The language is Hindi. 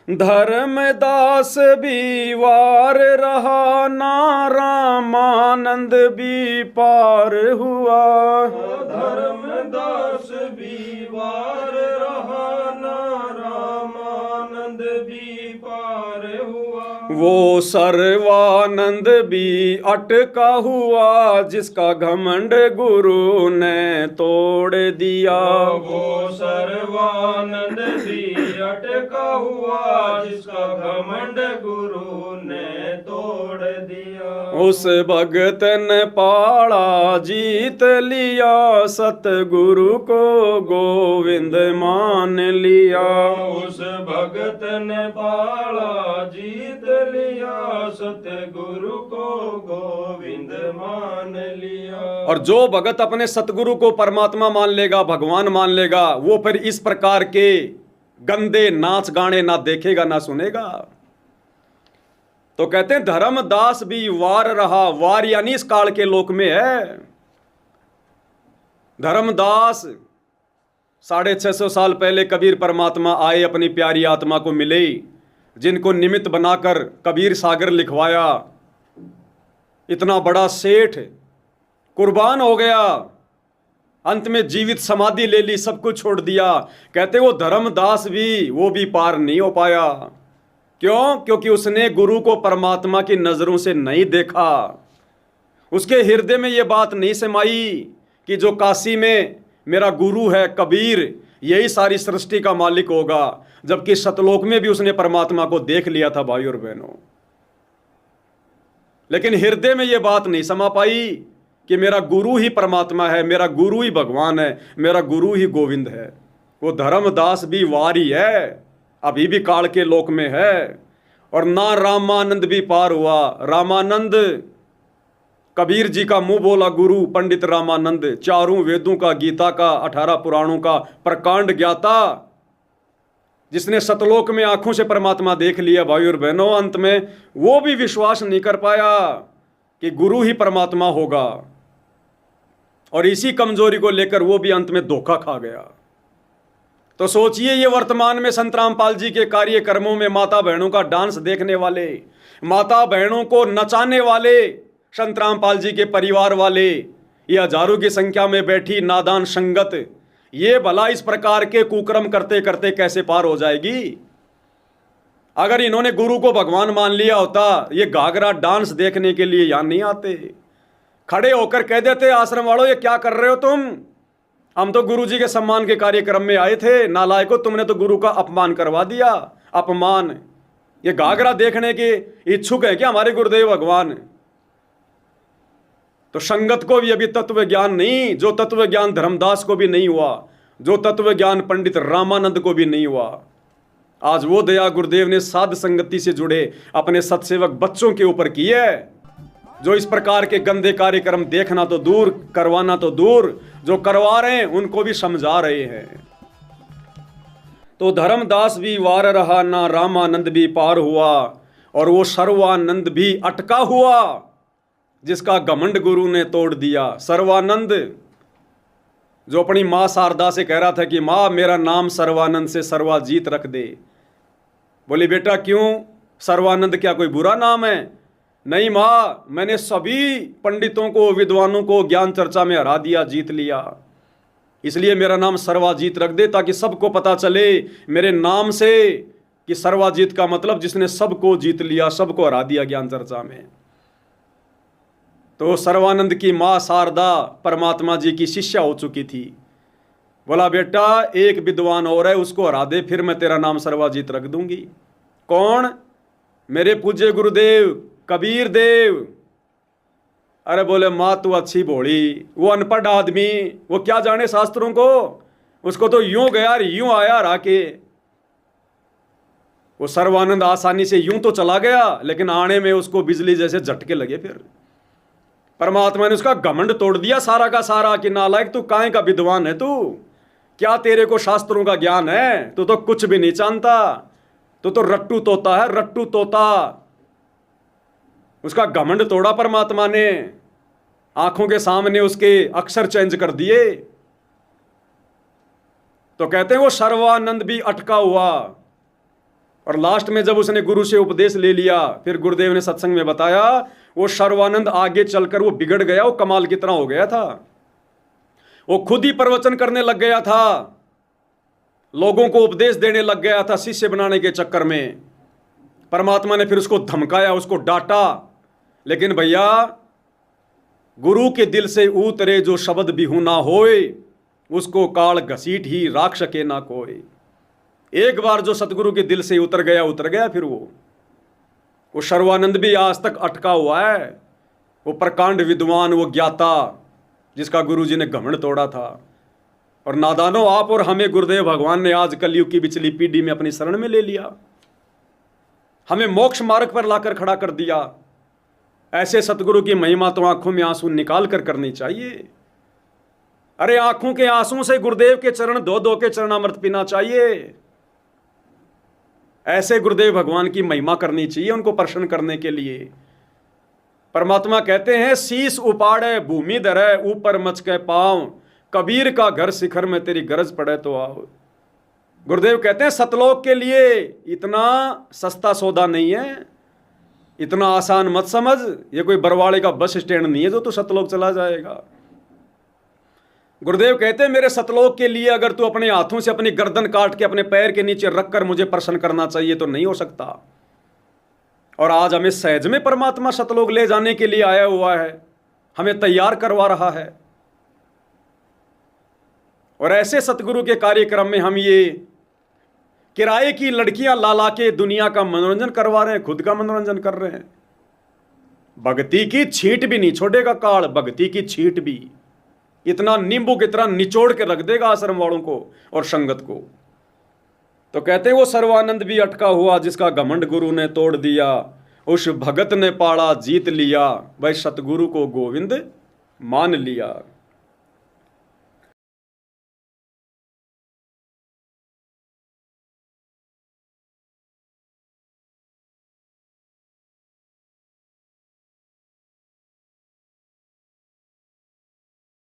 धर्मदास भी वार रहा ना रामानंद भी पार हुआ। धर्मदास भी वार रहा ना रामानंद भी पार हुआ। वो सर्वानंद भी अटका हुआ जिसका घमंड गुरु ने तोड़ दिया। वो सर्वानंद भी अटका हुआ जिसका घमंड गुरु ने तोड़ दिया। उस भगत ने पाड़ा जीत लिया सतगुरु को गोविंद मान लिया। उस भगत ने पाड़ा जीत लिया सतगुरु को गोविंद मान लिया। और जो भगत अपने सतगुरु को परमात्मा मान लेगा, भगवान मान लेगा, वो फिर इस प्रकार के गंदे नाच गाने ना देखेगा ना सुनेगा। तो कहते हैं धर्मदास भी वार रहा। वार यानी इस काल के लोक में है। धर्मदास 650 साल पहले कबीर परमात्मा आए, अपनी प्यारी आत्मा को मिले, जिनको निमित्त बनाकर कबीर सागर लिखवाया। इतना बड़ा सेठ कुर्बान हो गया, अंत में जीवित समाधि ले ली, सब कुछ छोड़ दिया। कहते वो धर्मदास भी, वो भी पार नहीं हो पाया। क्यों? क्योंकि उसने गुरु को परमात्मा की नजरों से नहीं देखा। उसके हृदय में ये बात नहीं समाई कि जो काशी में मेरा गुरु है कबीर, यही सारी सृष्टि का मालिक होगा। जबकि सतलोक में भी उसने परमात्मा को देख लिया था भाई और बहनों। लेकिन हृदय में यह बात नहीं समा पाई कि मेरा गुरु ही परमात्मा है, मेरा गुरु ही भगवान है, मेरा गुरु ही गोविंद है। वो धर्मदास भी वारी है, अभी भी काल के लोक में है। और ना रामानंद भी पार हुआ। रामानंद कबीर जी का मुंह बोला गुरु पंडित रामानंद, चारों वेदों का, गीता का, 18 पुराणों का प्रकांड ज्ञाता, जिसने सतलोक में आंखों से परमात्मा देख लिया भाई और बहनों। अंत में वो भी विश्वास नहीं कर पाया कि गुरु ही परमात्मा होगा, और इसी कमजोरी को लेकर वो भी अंत में धोखा खा गया। तो सोचिए, ये वर्तमान में संत रामपाल जी के कार्यक्रमों में माता बहनों का डांस देखने वाले, माता बहनों को नचाने वाले संत रामपाल जी के परिवार वाले, ये हजारों की संख्या में बैठी नादान संगत, ये भला इस प्रकार के कुकर्म करते करते कैसे पार हो जाएगी? अगर इन्होंने गुरु को भगवान मान लिया होता, ये घाघरा डांस देखने के लिए यहां नहीं आते। खड़े होकर कह देते आश्रम वालों, ये क्या कर रहे हो तुम? हम तो गुरु जी के सम्मान के कार्यक्रम में आए थे। नालायको, तुमने तो गुरु का अपमान करवा दिया। अपमान। ये घाघरा देखने के इच्छुक है क्या हमारे गुरुदेव भगवान? तो संगत को भी अभी तत्व ज्ञान नहीं, जो तत्व ज्ञान धर्मदास को भी नहीं हुआ, जो तत्व ज्ञान पंडित रामानंद को भी नहीं हुआ। आज वो दया गुरुदेव ने साध संगति से जुड़े अपने सत्सेवक बच्चों के ऊपर की है, जो इस प्रकार के गंदे कार्यक्रम देखना तो दूर, करवाना तो दूर, जो करवा रहे हैं उनको भी समझा रहे हैं। तो धर्मदास भी वार रहा ना रामानंद भी पार हुआ, और वो सर्वानंद भी अटका हुआ जिसका घमंड गुरु ने तोड़ दिया। सर्वानंद जो अपनी मां शारदा से कह रहा था कि मां मेरा नाम सर्वानंद से सर्वाजीत रख दे। बोली बेटा क्यों? सर्वानंद क्या कोई बुरा नाम है? नहीं मां, मैंने सभी पंडितों को, विद्वानों को ज्ञान चर्चा में हरा दिया, जीत लिया, इसलिए मेरा नाम सर्वाजीत रख दे, ताकि सबको पता चले मेरे नाम से कि सर्वाजीत का मतलब जिसने सबको जीत लिया, सबको हरा दिया ज्ञान चर्चा में। तो सर्वानंद की मां शारदा परमात्मा जी की शिष्या हो चुकी थी। बोला बेटा एक विद्वान और है, उसको हरा दे, फिर मैं तेरा नाम सर्वाजीत रख दूंगी। कौन? मेरे पूज्य गुरुदेव कबीर देव। अरे बोले माँ तू अच्छी भोली, वो अनपढ़ आदमी, वो क्या जाने शास्त्रों को, उसको तो यूं गया यूं आया राके। वो सर्वानंद आसानी से यूं तो चला गया, लेकिन आने में उसको बिजली जैसे झटके लगे। फिर परमात्मा ने उसका घमंड तोड़ दिया सारा का सारा कि नालायक तू काहे का विद्वान है, तू क्या तेरे को शास्त्रों का ज्ञान है? तू तो कुछ भी नहीं जानता, तू तो रट्टू तोता है, रट्टू तोता। उसका घमंड तोड़ा परमात्मा ने, आंखों के सामने उसके अक्षर चेंज कर दिए। तो कहते हैं वो सर्वानंद भी अटका हुआ, और लास्ट में जब उसने गुरु से उपदेश ले लिया, फिर गुरुदेव ने सत्संग में बताया वो सर्वानंद आगे चलकर वो बिगड़ गया, वो कमाल की तरह हो गया था। वो खुद ही प्रवचन करने लग गया था, लोगों को उपदेश देने लग गया था शिष्य बनाने के चक्कर में। परमात्मा ने फिर उसको धमकाया, उसको डांटा, लेकिन भैया गुरु के दिल से उतरे जो शब्द बिहू ना होए, उसको काल घसीट ही राख सके ना कोई। एक बार जो सतगुरु के दिल से उतर गया फिर वो सर्वानंद भी आज तक अटका हुआ है। वो प्रकांड विद्वान, वो ज्ञाता जिसका गुरु जी ने घमंड तोड़ा था। और नादानो, आप और हमें गुरुदेव भगवान ने आज कलयुग की पिछली पीढ़ी में अपनी शरण में ले लिया, हमें मोक्ष मार्ग पर लाकर खड़ा कर दिया। ऐसे सतगुरु की महिमा तो आंखों में आंसू निकाल कर करनी चाहिए। अरे आंखों के आंसू से गुरुदेव के चरण धो धो के चरणामृत पीना चाहिए। ऐसे गुरुदेव भगवान की महिमा करनी चाहिए, उनको प्रसन्न करने के लिए। परमात्मा कहते हैं शीश उपाड़े भूमि धरे, ऊपर मच के पाँव, कबीर का घर शिखर में तेरी गरज पड़े तो आओ। गुरुदेव कहते हैं सतलोक के लिए इतना सस्ता सौदा नहीं है, इतना आसान मत समझ। ये कोई बरवाड़े का बस स्टैंड नहीं है जो तू सतलोक चला जाएगा। गुरुदेव कहते हैं मेरे सतलोक के लिए अगर तू अपने हाथों से अपनी गर्दन काट के अपने पैर के नीचे रखकर मुझे प्रसन्न करना चाहिए तो नहीं हो सकता। और आज हमें सहज में परमात्मा सतलोक ले जाने के लिए आया हुआ है, हमें तैयार करवा रहा है। और ऐसे सतगुरु के कार्यक्रम में हम ये किराए की लड़कियां ला के दुनिया का मनोरंजन करवा रहे हैं, खुद का मनोरंजन कर रहे हैं। भक्ति की छींट भी नहीं छोड़ेगा काल, भक्ति की छींट भी इतना नींबू की तरह निचोड़ के रख देगा आश्रम वालों को और संगत को। तो कहते हैं वो सर्वानंद भी अटका हुआ जिसका घमंड गुरु ने तोड़ दिया, उस भगत ने पाड़ा जीत लिया, भाई सतगुरु को गोविंद मान लिया।